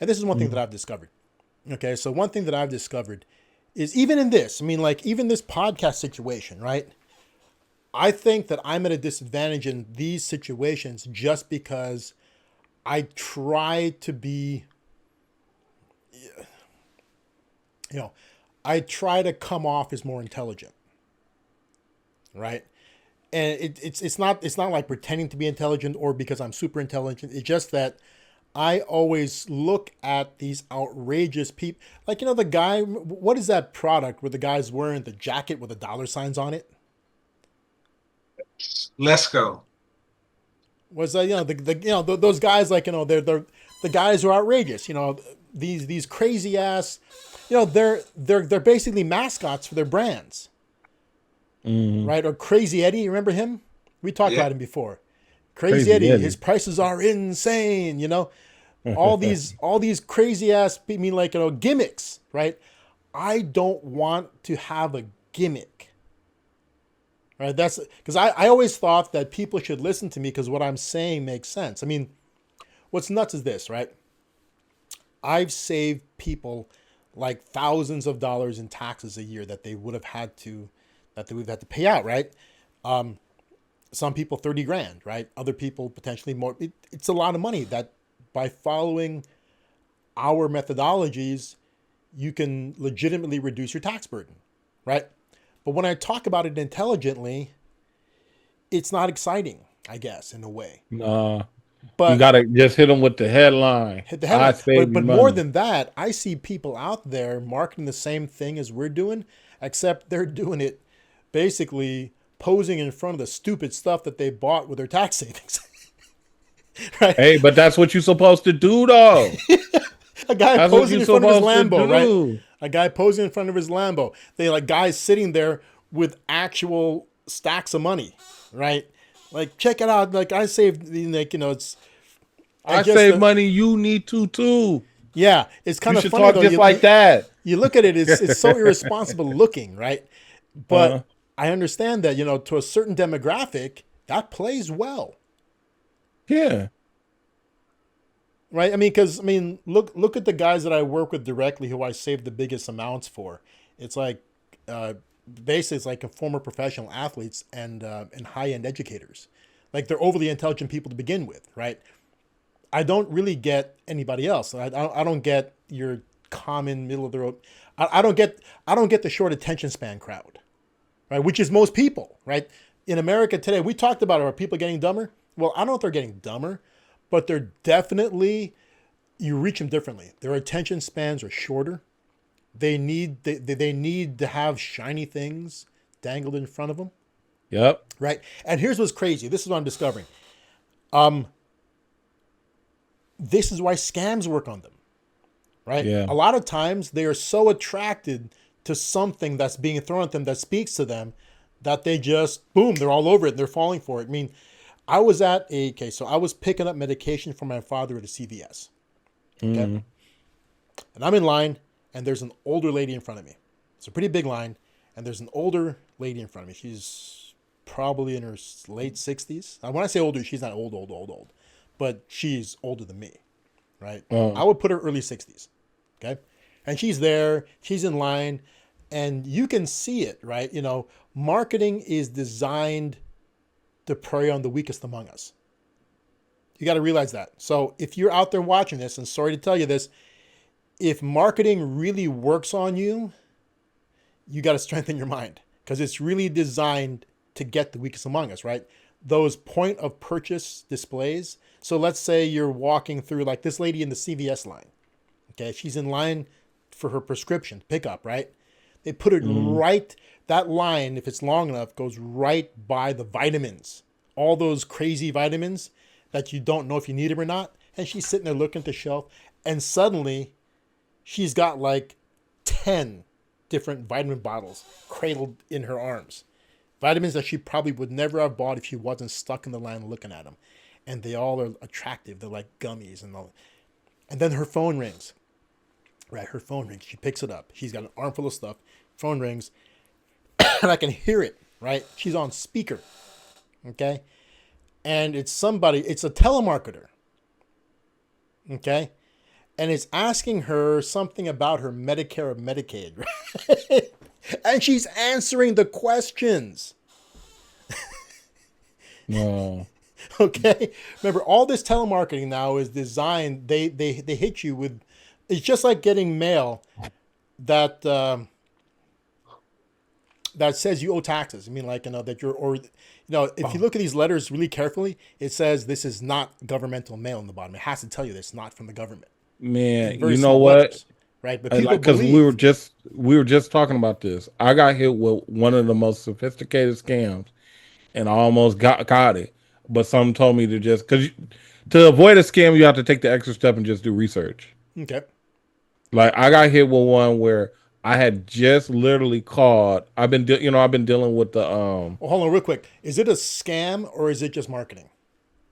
And this is one thing that I've discovered. Okay, so one thing that I've discovered is even in this, I mean, like even this podcast situation, right? I think that I'm at a disadvantage in these situations just because I try to be, you know, I try to come off as more intelligent, right? And it's not like pretending to be intelligent or because I'm super intelligent. It's just that I always look at these outrageous people. Like, the guy, what is that product where the guy's wearing the jacket with the dollar signs on it? Let's go. Was that, those guys, like, they're the guys who are outrageous, these crazy ass, they're basically mascots for their brands, Mm. right? Or Crazy Eddie, you remember him? We talked Yeah. about him before. Crazy Crazy Eddie, his Eddie. prices are insane, all these crazy ass, I mean, like, gimmicks, right? I don't want to have a gimmick, right? That's because I always thought that people should listen to me because what I'm saying makes sense. I mean, what's nuts is this, right? I've saved people like thousands of dollars in taxes a year that they would have had to, that they would have had to pay out, right? Some people 30 grand, right? Other people potentially more. It's a lot of money that by following our methodologies, you can legitimately reduce your tax burden, right? But when I talk about it intelligently, it's not exciting, I guess, in a way. Nah, you But gotta just hit them with the headline. hit the I headline. save But you but more money. than that, I see people out there marketing the same thing as we're doing, except they're doing it basically posing in front of the stupid stuff that they bought with their tax savings. Right? Hey, but that's what you're supposed to do, though. A guy That's what posing you're in front of his supposed to Lambo, right? do. A guy posing in front of his Lambo. They like guys sitting there with actual stacks of money, right? Like, check it out. Like, I saved, like, it's, I I guess save the, money. You need to too. yeah, it's You kind of should funny talk though. just You, like you, that. you look at it, it's so irresponsible looking, right? Uh, But I understand that, to a certain demographic, that plays well, yeah. right? I mean, because, I mean, look at the guys that I work with directly who I save the biggest amounts for. It's like, uh, basically, it's like a former professional athletes and high end educators. Like, they're overly intelligent people to begin with, right? I don't really get anybody else. I don't get your common middle of the road. I don't get the short attention span crowd, right? Which is most people, right? In America today, we talked about, are people getting dumber? Well, I don't know if they're getting dumber, but they're definitely, you reach them differently. Their attention spans are shorter. They need to have shiny things dangled in front of them, Yep. right? And here's what's crazy. This is what I'm discovering. Um, this is why scams work on them, right? Yeah. A lot of times they are so attracted to something that's being thrown at them that speaks to them that they just, boom, they're all over it and they're falling for it. I mean, so I was picking up medication for my father at a CVS. Okay. Mm. And I'm in line and there's an older lady in front of me. It's a pretty big line. And there's an older lady in front of me. She's probably in her late 60s. When I say older, she's not old, but she's older than me, right? Uh, I would put her early 60s. Okay. And she's there, she's in line, and you can see it, right? Marketing is designed to prey on the weakest among us. You got to realize that. So if you're out there watching this, and sorry to tell you this, if marketing really works on you, you got to strengthen your mind because it's really designed to get the weakest among us, right? Those point of purchase displays. So let's say you're walking through, like this lady in the CVS line. Okay, she's in line for her prescription pickup, right? They put it mm. right, that line, if it's long enough, goes right by the vitamins. All those crazy vitamins that you don't know if you need them or not. And she's sitting there looking at the shelf, and suddenly she's got like 10 different vitamin bottles cradled in her arms. Vitamins that she probably would never have bought if she wasn't stuck in the line looking at them. And they all are attractive. They're like gummies and all. And then her phone rings. Right, her phone rings. She picks it up. She's got an armful of stuff. Phone rings, and I can hear it. Right, she's on speaker. Okay, and it's somebody. It's a telemarketer. Okay, and it's asking her something about her Medicare or Medicaid, right? And she's answering the questions. No. Okay, remember all this telemarketing now is designed. They hit you with. It's just like getting mail that that says you owe taxes. I mean, like that you're or if you look at these letters really carefully, it says this is not governmental mail in the bottom. It has to tell you this not from the government in Man, very you know small what? letters, right? But people Like, because we were believe. just we were just talking about this. I got hit with one of the most sophisticated scams, and I almost got it. But some told me to just to avoid a scam, you have to take the extra step and just do research. Okay, Like I got hit with one where I had just literally called. I've been dealing with the well, hold on real quick. Is it a scam or is it just marketing?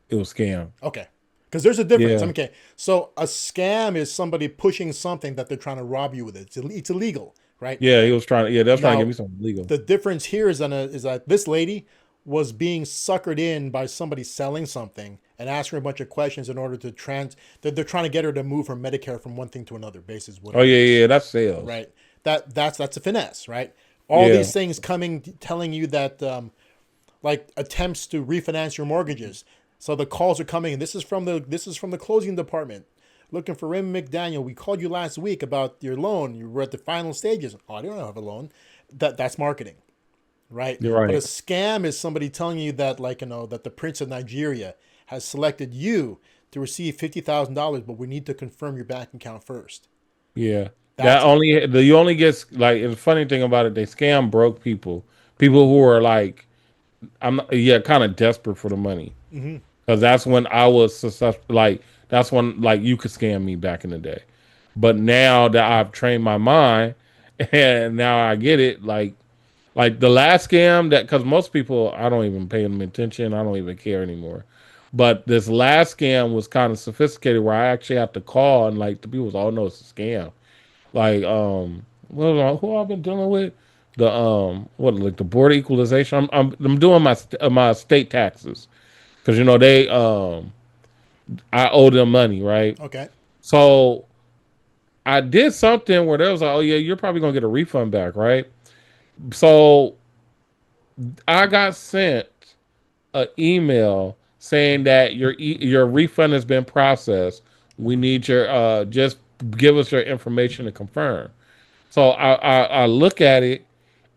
it was scam. Okay. Because there's a difference. Yeah, Okay. So a scam is somebody pushing something that they're trying to rob you with. It's illegal, right? yeah, he was trying to. Yeah, they was trying to get Now, me something legal. the difference here is that this lady was being suckered in by somebody selling something and asking her a bunch of questions in order to they're trying to get her to move her Medicare from one thing to another, basis what Oh it yeah, is, yeah, that's sales. right? That's a finesse, right? All Yeah, these things coming telling you that like attempts to refinance your mortgages. So the calls are coming, and this is from the closing department, looking for Raymond McDaniel. We called you last week about your loan. You were at the final stages. Oh, I don't have a loan. That's marketing, right? you're But a right. scam is somebody telling you that that the Prince of Nigeria has selected you to receive $50,000, but we need to confirm your bank account first. Yeah, that That's you only get like the funny thing about it. They scam broke people, people who are like yeah, kind of desperate for the money. mm-hmm. Because that's when I was successful. Like that's when like you could scam me back in the day. But now that I've trained my mind and now I get it, like the last scam that because most people I don't even pay them attention. I don't even care anymore. But this last scam was kind of sophisticated where I actually have to call and like the people was, oh no, it's a scam. Like who I've been dealing with the what like the board equalization. I'm doing my state taxes because they I owe them money, right? Okay. So I did something where they was like, oh yeah, you're probably gonna get a refund back, right? So I got sent an email saying that your refund has been processed. We need your just give us your information to confirm. So I look at it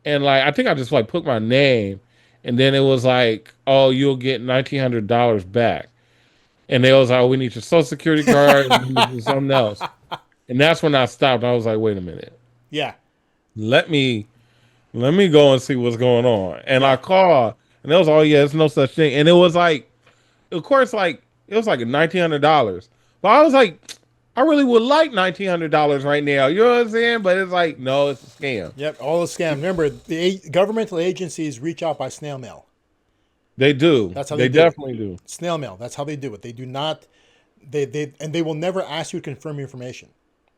and like I think I just like put my name and then it was like, oh, you'll get $1,900 back. And they was like, oh, we need your social security card and we need something else. And that's when I stopped. I was like, wait a minute. Yeah. Let me go and see what's going on. And I Yeah. called and they was, oh yeah, there's no such thing. And it was like, of course, like it was like $1,900. But I was like, I really would like $1,900 right now. You know what I'm saying? But it's like, no, it's a scam. Yep. All a scam. Remember, governmental agencies reach out by snail mail. They do. That's how they They do it. definitely do. Snail mail. That's how they do it. They do not. They will never ask you to confirm your information.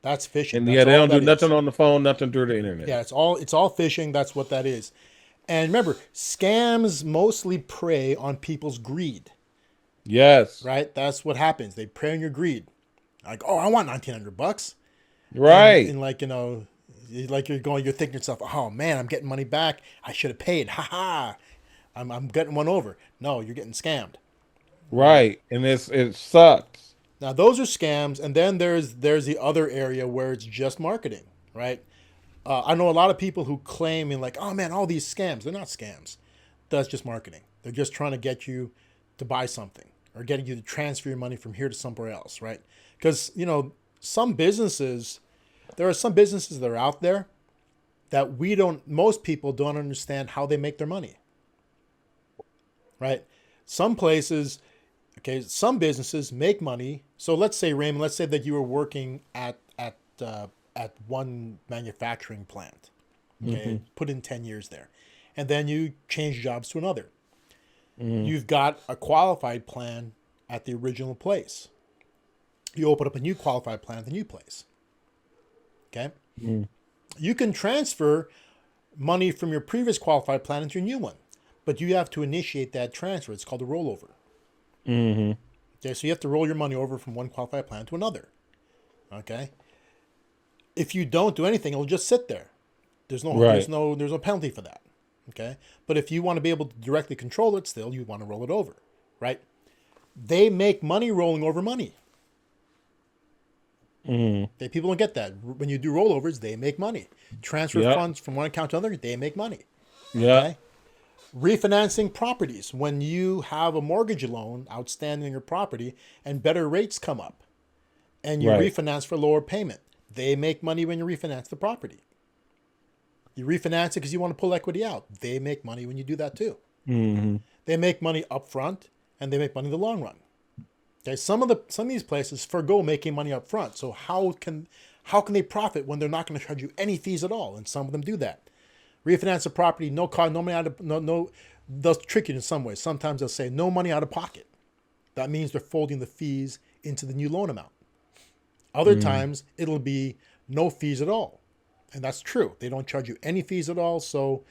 That's phishing. And That's yeah, they all don't do that is. nothing on the phone, nothing through the internet. Yeah, it's all phishing. That's what that is. And remember, scams mostly prey on people's greed. Yes. Right? That's what happens. They prey on your greed. Like, oh, I want $1,900, Right. and like like you're thinking to yourself, oh man, I'm getting money back. I should have paid. Ha ha. I'm getting one over. No, you're getting scammed. Right. Right. And it sucks. Now those are scams, and then there's the other area where it's just marketing, right? I know a lot of people who claim and like, oh man, all these scams. They're not scams. That's just marketing. They're just trying to get you to buy something or getting you to transfer your money from here to somewhere else, right? Because there are some businesses that are out there that most people don't understand how they make their money, right? Some places, okay, some businesses make money. So let's say, Raymond, let's say that you were working at one manufacturing plant, okay, put in 10 years there, and then you change jobs to another. You've got a qualified plan at the original place. You open up a new qualified plan at the new place. Okay. You can transfer money from your previous qualified plan into your new one, but you have to initiate that transfer. It's called a rollover. Mm-hmm. Okay, so you have to roll your money over from one qualified plan to another. Okay. If you don't do anything, it'll just sit there. Right. There's no penalty for that. Okay. But if you want to be able to directly control it still, you want to roll it over. Right? They make money rolling over money. Mm. People don't get that. When you do rollovers, they make money. Transfer Yep. funds from one account to another, they make money. Yep. Okay. Refinancing properties. When you have a mortgage loan outstanding on your property and better rates come up and you Right. refinance for lower payment, they make money when you refinance the property. You refinance it because you want to pull equity out. They make money when you do that too. Hmm. They make money up front and they make money in the long run. Okay, some of these places forgo making money up front. So how can they profit when they're not going to charge you any fees at all? And some of them do that. Refinance a property, no cost, no money out of no. They'll trick you in some ways. Sometimes they'll say no money out of pocket. That means they're folding the fees into the new loan amount. Other times it'll be no fees at all, and that's true. They don't charge you any fees at all. So,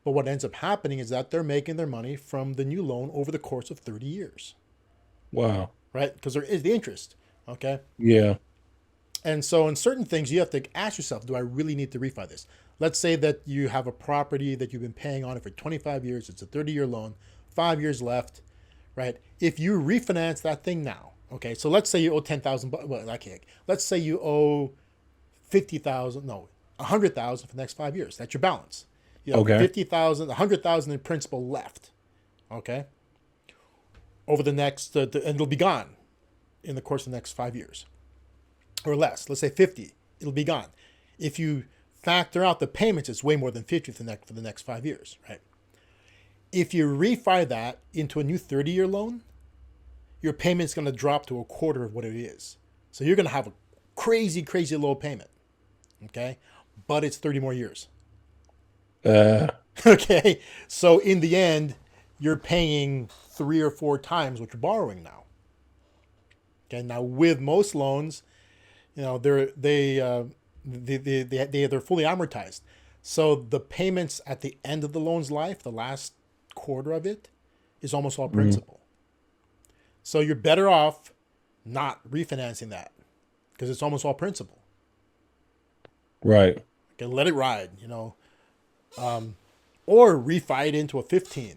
but what ends up happening is that they're making their money from the new loan over the course of 30 years, Wow. right? Because there is the interest. Okay. Yeah. And so in certain things, you have to ask yourself, do I really need to refi this? Let's say that you have a property that you've been paying on it for 25 years. It's a 30-year loan, 5 years left, right? If you refinance that thing now, okay, so let's say you owe 10,000, well, I can't. Let's say you owe 50,000, no, 100,000 for the next 5 years. That's your balance. You have Okay. 50,000, 100,000 in principal left, okay? Over the next, and it'll be gone in the course of the next 5 years. Or less. Let's say 50, it'll be gone. If you factor out the payments, it's way more than 50 for the next 5 years, right? If you refi that into a new 30-year loan, your payment's going to drop to a quarter of what it is. So you're going to have a crazy, crazy low payment, okay? But it's 30 more years, Uh. okay? So in the end, you're paying 3 or 4 times what you're borrowing now. Okay, now with most loans, you know they're fully amortized, so the payments at the end of the loan's life, the last quarter of it, is almost all Mm. principal. So you're better off not refinancing that because it's almost all principal. Right. Okay, let it ride, or refi it into a 15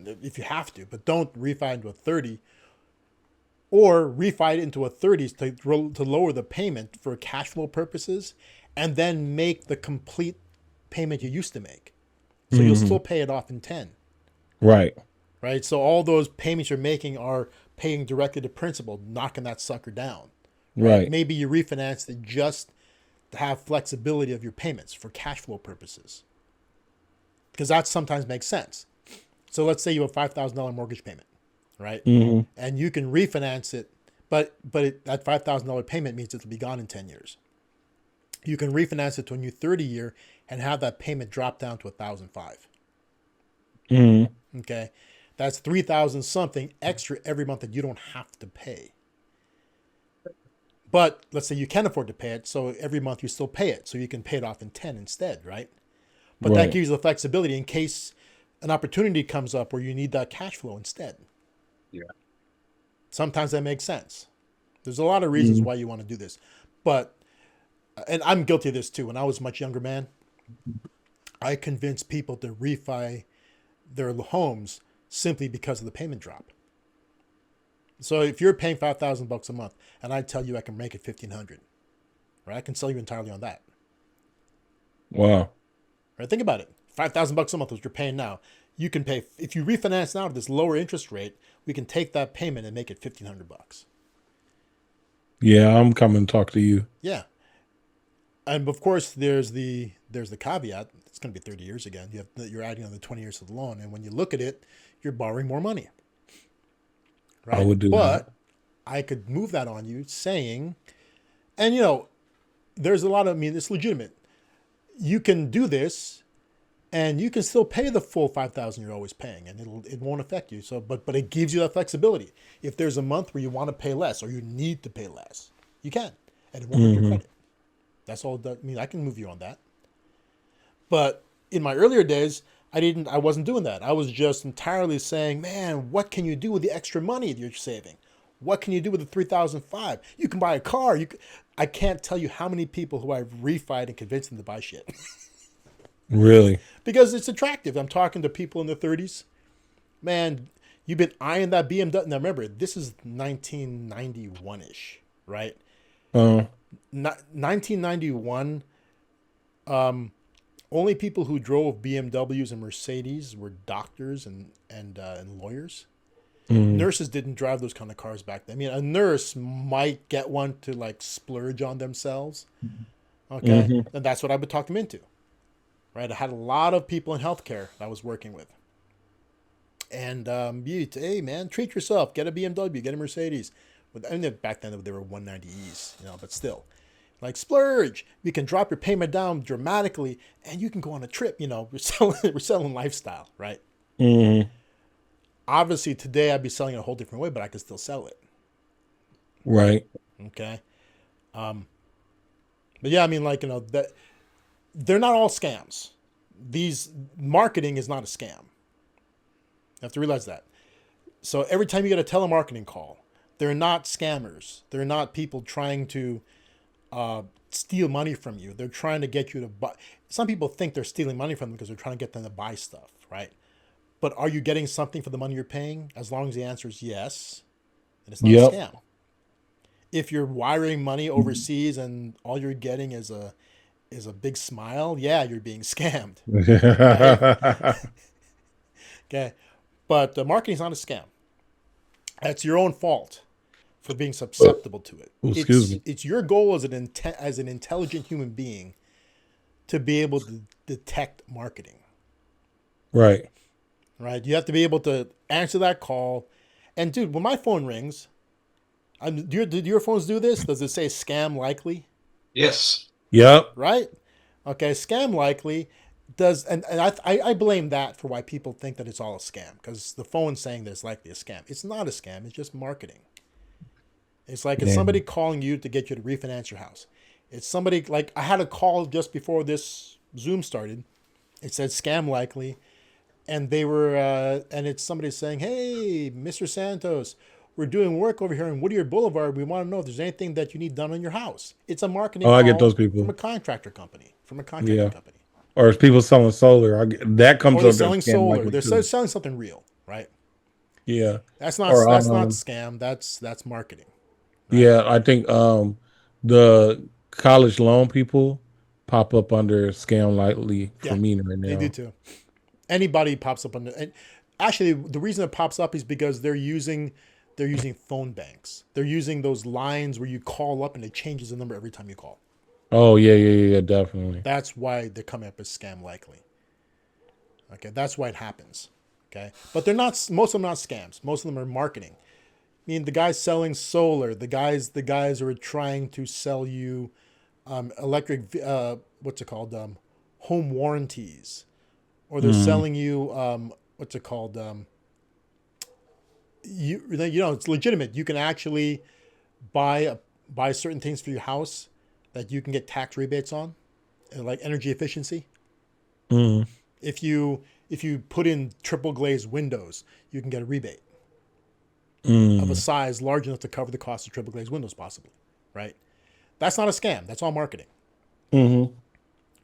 if you have to, but don't refi into a 30. Or refi it into a 30s to lower the payment for cash flow purposes and then make the complete payment you used to make. So you'll Hmm. still pay it off in 10, Right. right? So all those payments you're making are paying directly to principal, knocking that sucker down, right? Right. Maybe you refinanced it just to have flexibility of your payments for cash flow purposes, because that sometimes makes sense. So let's say you have a $5,000 mortgage payment, right? Hmm. And you can refinance it, but that $5,000 payment means it'll be gone in 10 years. You can refinance it to a new 30-year and have that payment drop down to 1,005. Hmm. Okay, that's 3,000 something extra every month that you don't have to pay. But let's say you can afford to pay it, so every month you still pay it, so you can pay it off in 10 instead, right? But that Right. gives you the flexibility in case an opportunity comes up where you need that cash flow instead. Yeah. Sometimes that makes sense. There's a lot of reasons Hmm. why you want to do this. But, and I'm guilty of this too. When I was a much younger man, I convinced people to refi their homes simply because of the payment drop. So if you're paying $5,000 a month and I tell you I can make it 1,500, right? I can sell you entirely on that. Wow. Right? Think about it. $5,000 a month is what you're paying now. You can pay, if you refinance now at this lower interest rate, we can take that payment and make it $1,500. Yeah, I'm coming to talk to you. Yeah. And of course, there's the caveat. It's going to be 30 years again. You're adding on the 20 years of the loan, and when you look at it, you're borrowing more money, I right? would do that. But I could move that on you, saying, and there's a lot of. I mean, it's legitimate. You can do this, and you can still pay the full 5,000 you're always paying, and it won't affect you. So, but it gives you that flexibility. If there's a month where you want to pay less or you need to pay less, you can, and it won't hurt your Hmm. credit. That's all. I mean, I can move you on that. But in my earlier days, I wasn't doing that. I was just entirely saying, man, what can you do with the extra money that you're saving? What can you do with the 3005? You can buy a car. I can't tell you how many people who I've refied and convinced them to buy shit Really? because it's attractive. I'm talking to people in their 30s. Man, you've been eyeing that BMW. Now remember, this is 1991 ish, right? Uh, 1991. Only people who drove BMWs and Mercedes were doctors and lawyers. Nurses didn't drive those kind of cars back then. I mean, a nurse might get one to like splurge on themselves. Okay. And that's what I would talk them into. Right. I had a lot of people in healthcare I was working with. And hey, man, treat yourself. Get a BMW, get a Mercedes. And back then they were 190Es, but still. Like, splurge. We can drop your payment down dramatically and you can go on a trip. We're selling lifestyle, right? Obviously, today I'd be selling it a whole different way, but I could still sell it. right. Okay. But yeah, I mean, like, that they're not all scams. These marketing is not a scam. You have to realize that. So every time you get a telemarketing call, they're not scammers. They're not people trying to steal money from you. They're trying to get you to buy. Some people think they're stealing money from them because they're trying to get them to buy stuff, right? But are you getting something for the money you're paying? As long as the answer is yes, then it's not a Yep. scam. If you're wiring money overseas and all you're getting is a big smile, yeah, you're being scammed. Right? Okay. But the marketing's not a scam. That's your own fault for being susceptible to it. Excuse me. It's your goal as an intelligent human being to be able to detect marketing. Right. Right? You have to be able to answer that call. And dude, when my phone rings, do your phones do this? Does it say scam likely? Yes. Yep. Right? Okay, scam likely does, and I blame that for why people think that it's all a scam, because the phone's saying that it's likely a scam. It's not a scam. It's just marketing. It's like it's somebody calling you to get you to refinance your house. It's somebody, like, I had a call just before this Zoom started. It said scam likely, and they were and it's somebody saying, "Hey, Mr. Santos, we're doing work over here in Whittier Boulevard. We want to know if there's anything that you need done on your house." It's a marketing Oh, call I get those people. from a contractor company. Yeah. Or if people selling solar, that comes Or they're up. selling solar. Likely They're too. selling something real, right? Yeah. That's not Or scam. That's marketing. Right? yeah, I think the college loan people pop up under scam likely for me right now. They do too. Anybody pops up under, and actually the reason it pops up is because they're using phone banks. They're using those lines where you call up and it changes the number every time you call. Oh yeah, definitely. That's why they're coming up as scam likely. Okay, that's why it happens. Okay, but they're not. Most of them are not scams. Most of them are marketing. I mean, the guys selling solar, the guys are trying to sell you electric. What's it called? Home warranties, or they're selling you what's it called? It's legitimate. You can actually buy certain things for your house that you can get tax rebates on, like energy efficiency. If you put in triple glazed windows, you can get a rebate of a size large enough to cover the cost of triple glazed windows, possibly. Right? That's not a scam. That's all marketing.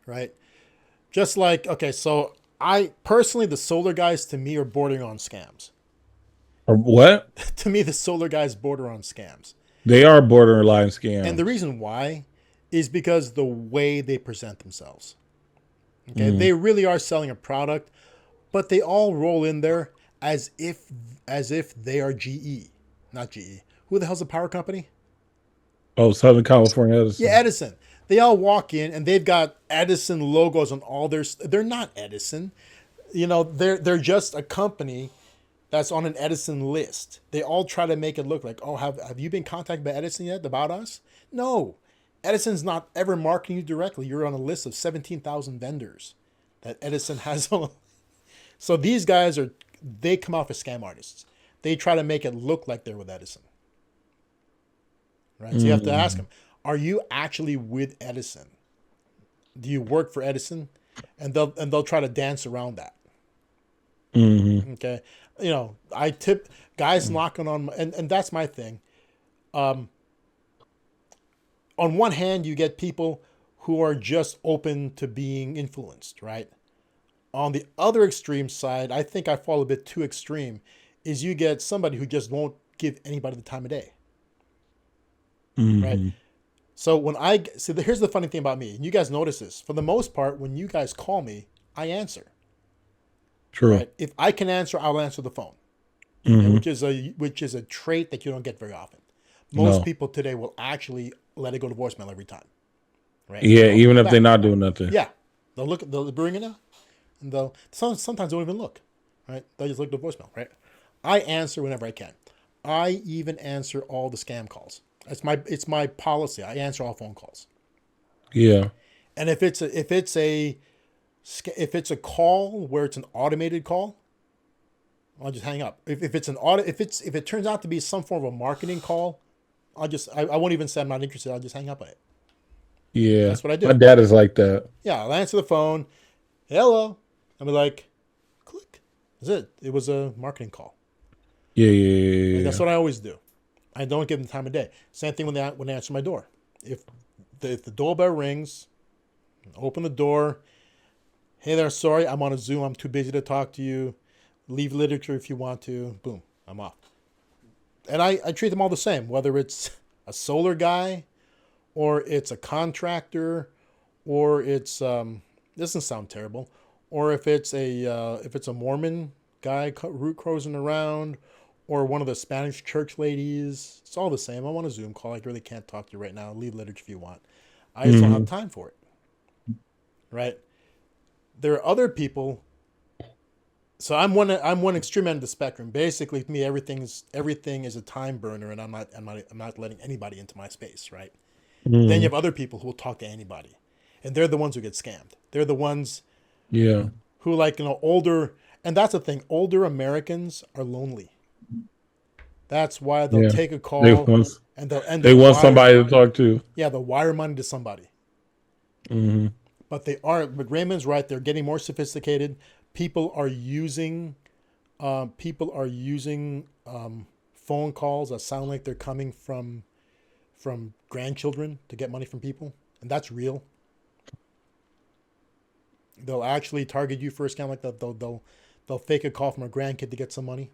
Right? Just like, okay, so I personally, the solar guys to me are bordering on scams. Or what? To me, the solar guys border on scams. They are borderline scams. And the reason why is because the way they present themselves. Okay, they really are selling a product, but they all roll in there as if they are GE, not GE. Who the hell's the power company? Oh, Southern California Edison. Yeah, Edison. They all walk in and they've got Edison logos on all their. They're not Edison. They're just a company that's on an Edison list. They all try to make it look like, oh, have you been contacted by Edison yet about us? No. Edison's not ever marketing you directly. You're on a list of 17,000 vendors that Edison has on. So these guys they come off as scam artists. They try to make it look like they're with Edison. Right? So you have to ask them, are you actually with Edison? Do you work for Edison? And they'll try to dance around that. Okay. I tip guys knocking on, and that's my thing. Um, on one hand, you get people who are just open to being influenced, right? On the other extreme side, I think I fall a bit too extreme, is you get somebody who just won't give anybody the time of day, right? Hmm. So here's the funny thing about me, and you guys notice this. For the most part, when you guys call me, I answer, True. right? If I can answer, I'll answer the phone, okay? Hmm. Which is a trait that you don't get very often. Most No. people today will actually let it go to voicemail every time, right? And Yeah, call even people if they're back. not doing nothing. Yeah, they'll bring it up, and sometimes they don't even look, right? They'll just look at the voicemail, right? I answer whenever I can. I even answer all the scam calls. It's my policy. I answer all phone calls. Yeah. And if it's a call where it's an automated call, I'll just hang up. If it's an auto if it turns out to be some form of a marketing call, I won't even say I'm not interested. I'll just hang up on it. Yeah. That's what I My do. dad is like that. Yeah, I'll answer the phone. Hello. I'll be like, click. That's it. It was a marketing call. Yeah, Right? yeah, That's yeah, what I always do. I don't give them time of day. Same thing when they answer my door. If the doorbell rings, open the door. Hey there, sorry, I'm on a Zoom. I'm too busy to talk to you. Leave literature if you want to. Boom, I'm off. And I treat them all the same, whether it's a solar guy or it's a contractor or it's doesn't sound terrible, or if it's a Mormon guy root cruising around, or one of the Spanish church ladies. It's all the same. I'm on a Zoom call. I really can't talk to you right now. Leave literature if you want. I just don't have hmm time for it. Right? There are other people. So I'm one extreme end of the spectrum. Basically, to me, everything is a time burner, and I'm not letting anybody into my space. Right? Then you hmm have other people who will talk to anybody, and they're the ones who get scammed. They're the ones Yeah. who, like, older, and that's the thing. Older Americans are lonely. That's why they'll Yeah. take a They call, want and they'll they want somebody to talk to. wire money to somebody. Hmm. But Raymond's right. They're getting more sophisticated. People are using phone calls that sound like they're coming from grandchildren to get money from people, and that's real. They'll actually target you for a scam like that. They'll fake a call from a grandkid to get some money.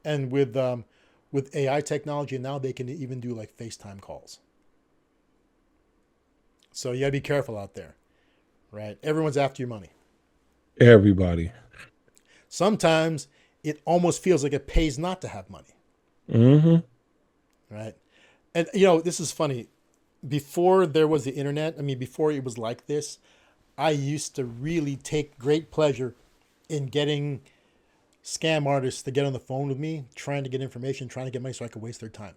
And with AI technology now, they can even do like FaceTime calls. So you gotta be careful out there, right? Everyone's after your money. Everybody. Sometimes it almost feels like it pays not to have money, Hmm. right? And this is funny. Before there was the internet, I mean, before it was like this, I used to really take great pleasure in getting scam artists to get on the phone with me, trying to get information, trying to get money so I could waste their time.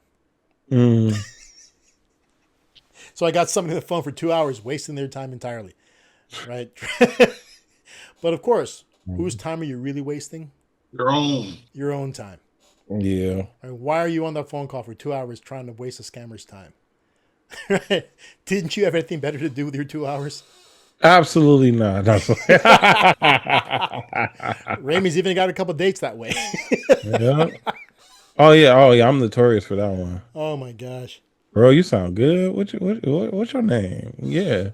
Hmm. So I got somebody on the phone for 2 hours, wasting their time entirely, right? But of course, whose time are you really wasting? Your own. Your own time. Yeah. Right? Why are you on that phone call for 2 hours trying to waste a scammer's time? Right? Didn't you have anything better to do with your 2 hours? Absolutely not. Ramey's even got a couple dates that way. Yeah. Oh yeah. Oh yeah. I'm notorious for that one. Oh my gosh. Bro, you sound good. What's your name? Yeah.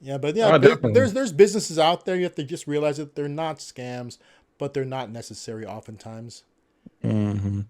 Yeah, but yeah, Oh, definitely. there's businesses out there. You have to just realize that they're not scams, but they're not necessary oftentimes. Hmm.